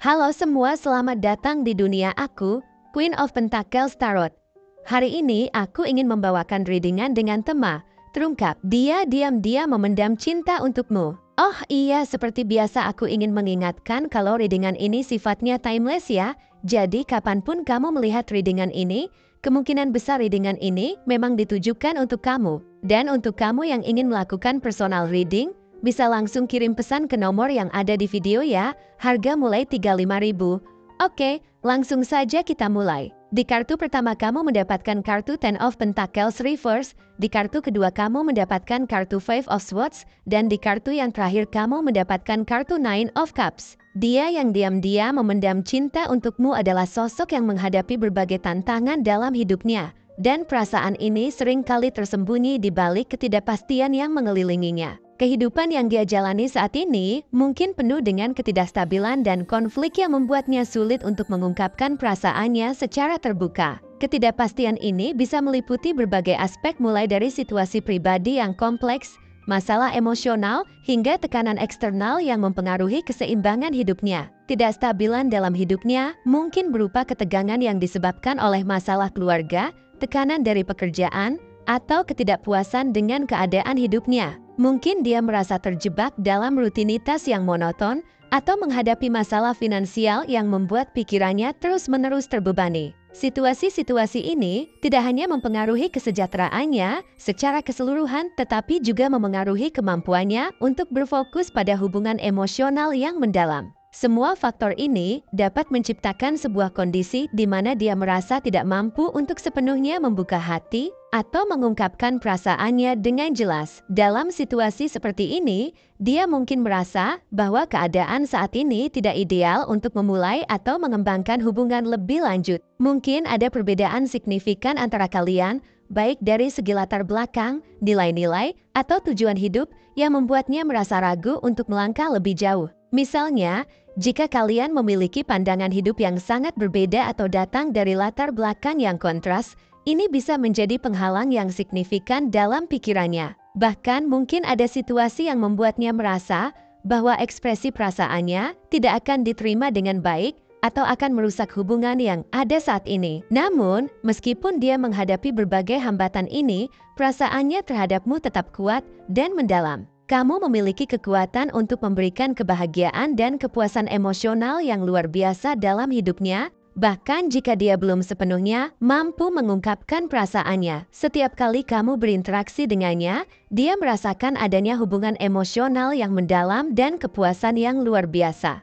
Halo semua, selamat datang di dunia aku, Queen of Pentacles Tarot. Hari ini aku ingin membawakan readingan dengan tema terungkap, dia diam-diam memendam cinta untukmu. Oh iya, seperti biasa aku ingin mengingatkan kalau readingan ini sifatnya timeless ya. Jadi kapanpun kamu melihat readingan ini, kemungkinan besar readingan ini memang ditujukan untuk kamu. Dan untuk kamu yang ingin melakukan personal reading, bisa langsung kirim pesan ke nomor yang ada di video ya, harga mulai 35.000. Oke, langsung saja kita mulai. Di kartu pertama kamu mendapatkan kartu Ten of Pentacles Reverse, di kartu kedua kamu mendapatkan kartu Five of Swords, dan di kartu yang terakhir kamu mendapatkan kartu Nine of Cups. Dia yang diam-diam memendam cinta untukmu adalah sosok yang menghadapi berbagai tantangan dalam hidupnya. Dan perasaan ini seringkali tersembunyi di balik ketidakpastian yang mengelilinginya. Kehidupan yang dia jalani saat ini mungkin penuh dengan ketidakstabilan dan konflik yang membuatnya sulit untuk mengungkapkan perasaannya secara terbuka. Ketidakpastian ini bisa meliputi berbagai aspek mulai dari situasi pribadi yang kompleks, masalah emosional, hingga tekanan eksternal yang mempengaruhi keseimbangan hidupnya. Ketidakstabilan dalam hidupnya mungkin berupa ketegangan yang disebabkan oleh masalah keluarga, tekanan dari pekerjaan, atau ketidakpuasan dengan keadaan hidupnya. Mungkin dia merasa terjebak dalam rutinitas yang monoton atau menghadapi masalah finansial yang membuat pikirannya terus-menerus terbebani. Situasi-situasi ini tidak hanya mempengaruhi kesejahteraannya secara keseluruhan, tetapi juga memengaruhi kemampuannya untuk berfokus pada hubungan emosional yang mendalam. Semua faktor ini dapat menciptakan sebuah kondisi di mana dia merasa tidak mampu untuk sepenuhnya membuka hati atau mengungkapkan perasaannya dengan jelas. Dalam situasi seperti ini, dia mungkin merasa bahwa keadaan saat ini tidak ideal untuk memulai atau mengembangkan hubungan lebih lanjut. Mungkin ada perbedaan signifikan antara kalian, baik dari segi latar belakang, nilai-nilai, atau tujuan hidup yang membuatnya merasa ragu untuk melangkah lebih jauh. Misalnya, jika kalian memiliki pandangan hidup yang sangat berbeda atau datang dari latar belakang yang kontras, ini bisa menjadi penghalang yang signifikan dalam pikirannya. Bahkan mungkin ada situasi yang membuatnya merasa bahwa ekspresi perasaannya tidak akan diterima dengan baik atau akan merusak hubungan yang ada saat ini. Namun, meskipun dia menghadapi berbagai hambatan ini, perasaannya terhadapmu tetap kuat dan mendalam. Kamu memiliki kekuatan untuk memberikan kebahagiaan dan kepuasan emosional yang luar biasa dalam hidupnya, bahkan jika dia belum sepenuhnya mampu mengungkapkan perasaannya. Setiap kali kamu berinteraksi dengannya, dia merasakan adanya hubungan emosional yang mendalam dan kepuasan yang luar biasa.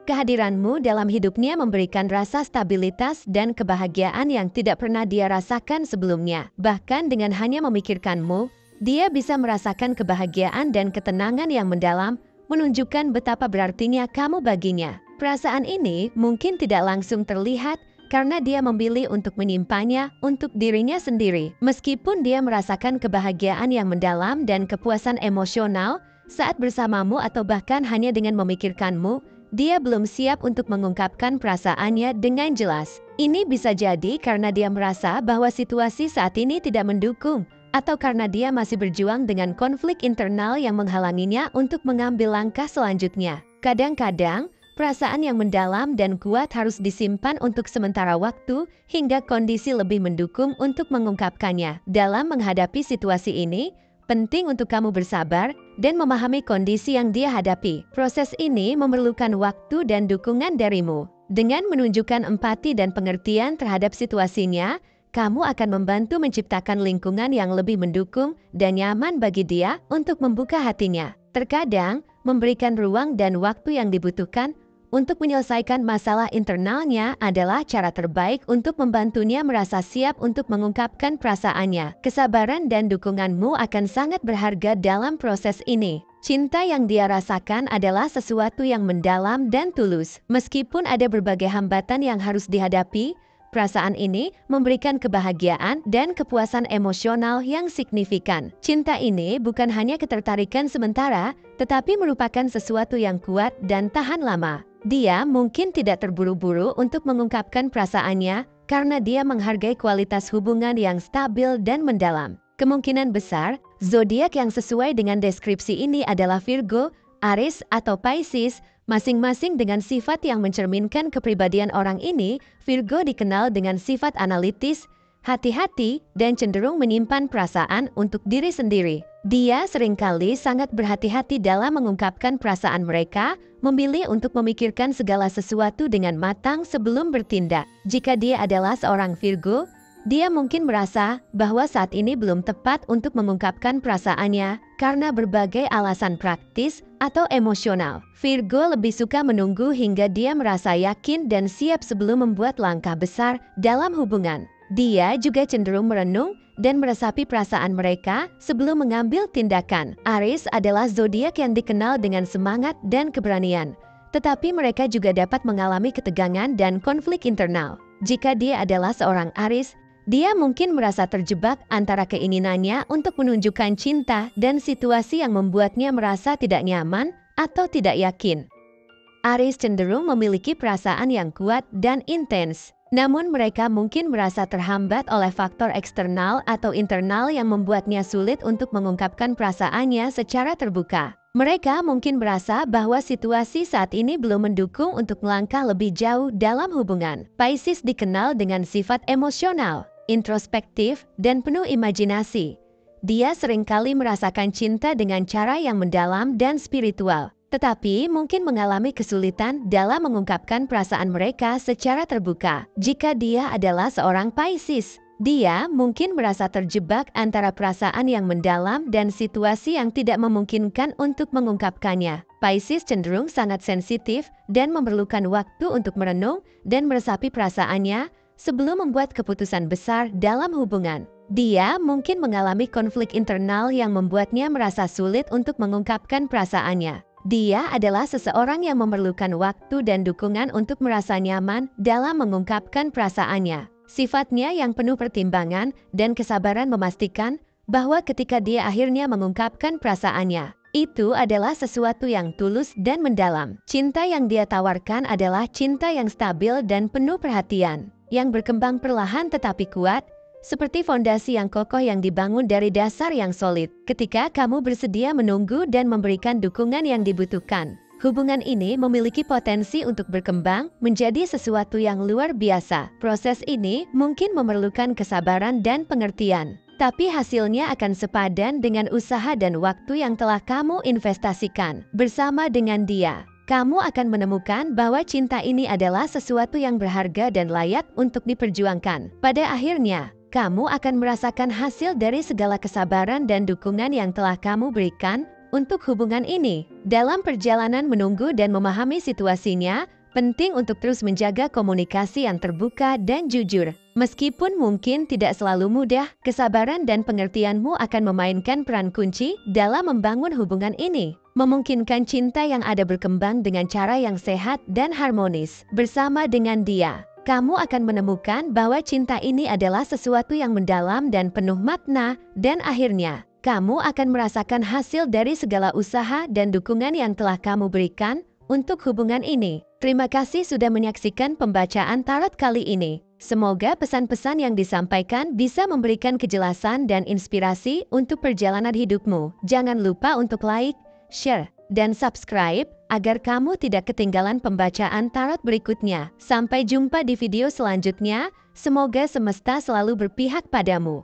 Kehadiranmu dalam hidupnya memberikan rasa stabilitas dan kebahagiaan yang tidak pernah dia rasakan sebelumnya. Bahkan dengan hanya memikirkanmu, dia bisa merasakan kebahagiaan dan ketenangan yang mendalam, menunjukkan betapa berartinya kamu baginya. Perasaan ini mungkin tidak langsung terlihat karena dia memilih untuk menyimpannya untuk dirinya sendiri. Meskipun dia merasakan kebahagiaan yang mendalam dan kepuasan emosional saat bersamamu atau bahkan hanya dengan memikirkanmu, dia belum siap untuk mengungkapkan perasaannya dengan jelas. Ini bisa jadi karena dia merasa bahwa situasi saat ini tidak mendukung, atau karena dia masih berjuang dengan konflik internal yang menghalanginya untuk mengambil langkah selanjutnya. Kadang-kadang, perasaan yang mendalam dan kuat harus disimpan untuk sementara waktu hingga kondisi lebih mendukung untuk mengungkapkannya. Dalam menghadapi situasi ini, penting untuk kamu bersabar dan memahami kondisi yang dia hadapi. Proses ini memerlukan waktu dan dukungan darimu. Dengan menunjukkan empati dan pengertian terhadap situasinya, kamu akan membantu menciptakan lingkungan yang lebih mendukung dan nyaman bagi dia untuk membuka hatinya. Terkadang, memberikan ruang dan waktu yang dibutuhkan untuk menyelesaikan masalah internalnya adalah cara terbaik untuk membantunya merasa siap untuk mengungkapkan perasaannya. Kesabaran dan dukunganmu akan sangat berharga dalam proses ini. Cinta yang dia rasakan adalah sesuatu yang mendalam dan tulus. Meskipun ada berbagai hambatan yang harus dihadapi, perasaan ini memberikan kebahagiaan dan kepuasan emosional yang signifikan. Cinta ini bukan hanya ketertarikan sementara, tetapi merupakan sesuatu yang kuat dan tahan lama. Dia mungkin tidak terburu-buru untuk mengungkapkan perasaannya karena dia menghargai kualitas hubungan yang stabil dan mendalam. Kemungkinan besar, zodiak yang sesuai dengan deskripsi ini adalah Virgo, Aries, atau Pisces, Masing-masing dengan sifat yang mencerminkan kepribadian orang ini, Virgo dikenal dengan sifat analitis, hati-hati, dan cenderung menyimpan perasaan untuk diri sendiri. Dia seringkali sangat berhati-hati dalam mengungkapkan perasaan mereka, memilih untuk memikirkan segala sesuatu dengan matang sebelum bertindak. Jika dia adalah seorang Virgo, dia mungkin merasa bahwa saat ini belum tepat untuk mengungkapkan perasaannya karena berbagai alasan praktis atau emosional. Virgo lebih suka menunggu hingga dia merasa yakin dan siap sebelum membuat langkah besar dalam hubungan. Dia juga cenderung merenung dan meresapi perasaan mereka sebelum mengambil tindakan. Aries adalah zodiak yang dikenal dengan semangat dan keberanian, tetapi mereka juga dapat mengalami ketegangan dan konflik internal. Jika dia adalah seorang Aries, dia mungkin merasa terjebak antara keinginannya untuk menunjukkan cinta dan situasi yang membuatnya merasa tidak nyaman atau tidak yakin. Aries cenderung memiliki perasaan yang kuat dan intens, namun mereka mungkin merasa terhambat oleh faktor eksternal atau internal yang membuatnya sulit untuk mengungkapkan perasaannya secara terbuka. Mereka mungkin merasa bahwa situasi saat ini belum mendukung untuk melangkah lebih jauh dalam hubungan. Pisces dikenal dengan sifat emosional, introspektif, dan penuh imajinasi. Dia seringkali merasakan cinta dengan cara yang mendalam dan spiritual, tetapi mungkin mengalami kesulitan dalam mengungkapkan perasaan mereka secara terbuka. Jika dia adalah seorang Pisces, dia mungkin merasa terjebak antara perasaan yang mendalam dan situasi yang tidak memungkinkan untuk mengungkapkannya. Pisces cenderung sangat sensitif dan memerlukan waktu untuk merenung dan meresapi perasaannya sebelum membuat keputusan besar dalam hubungan. Dia mungkin mengalami konflik internal yang membuatnya merasa sulit untuk mengungkapkan perasaannya. Dia adalah seseorang yang memerlukan waktu dan dukungan untuk merasa nyaman dalam mengungkapkan perasaannya. Sifatnya yang penuh pertimbangan dan kesabaran memastikan bahwa ketika dia akhirnya mengungkapkan perasaannya, itu adalah sesuatu yang tulus dan mendalam. Cinta yang dia tawarkan adalah cinta yang stabil dan penuh perhatian, yang berkembang perlahan tetapi kuat, seperti fondasi yang kokoh yang dibangun dari dasar yang solid. Ketika kamu bersedia menunggu dan memberikan dukungan yang dibutuhkan, hubungan ini memiliki potensi untuk berkembang menjadi sesuatu yang luar biasa. Proses ini mungkin memerlukan kesabaran dan pengertian, tapi hasilnya akan sepadan dengan usaha dan waktu yang telah kamu investasikan. Bersama dengan dia, kamu akan menemukan bahwa cinta ini adalah sesuatu yang berharga dan layak untuk diperjuangkan. Pada akhirnya, kamu akan merasakan hasil dari segala kesabaran dan dukungan yang telah kamu berikan untuk hubungan ini. Dalam perjalanan menunggu dan memahami situasinya, penting untuk terus menjaga komunikasi yang terbuka dan jujur. Meskipun mungkin tidak selalu mudah, kesabaran dan pengertianmu akan memainkan peran kunci dalam membangun hubungan ini, memungkinkan cinta yang ada berkembang dengan cara yang sehat dan harmonis. Bersama dengan dia, kamu akan menemukan bahwa cinta ini adalah sesuatu yang mendalam dan penuh makna, dan akhirnya kamu akan merasakan hasil dari segala usaha dan dukungan yang telah kamu berikan untuk hubungan ini. Terima kasih sudah menyaksikan pembacaan tarot kali ini. Semoga pesan-pesan yang disampaikan bisa memberikan kejelasan dan inspirasi untuk perjalanan hidupmu. Jangan lupa untuk like, share, dan subscribe agar kamu tidak ketinggalan pembacaan tarot berikutnya. Sampai jumpa di video selanjutnya. Semoga semesta selalu berpihak padamu.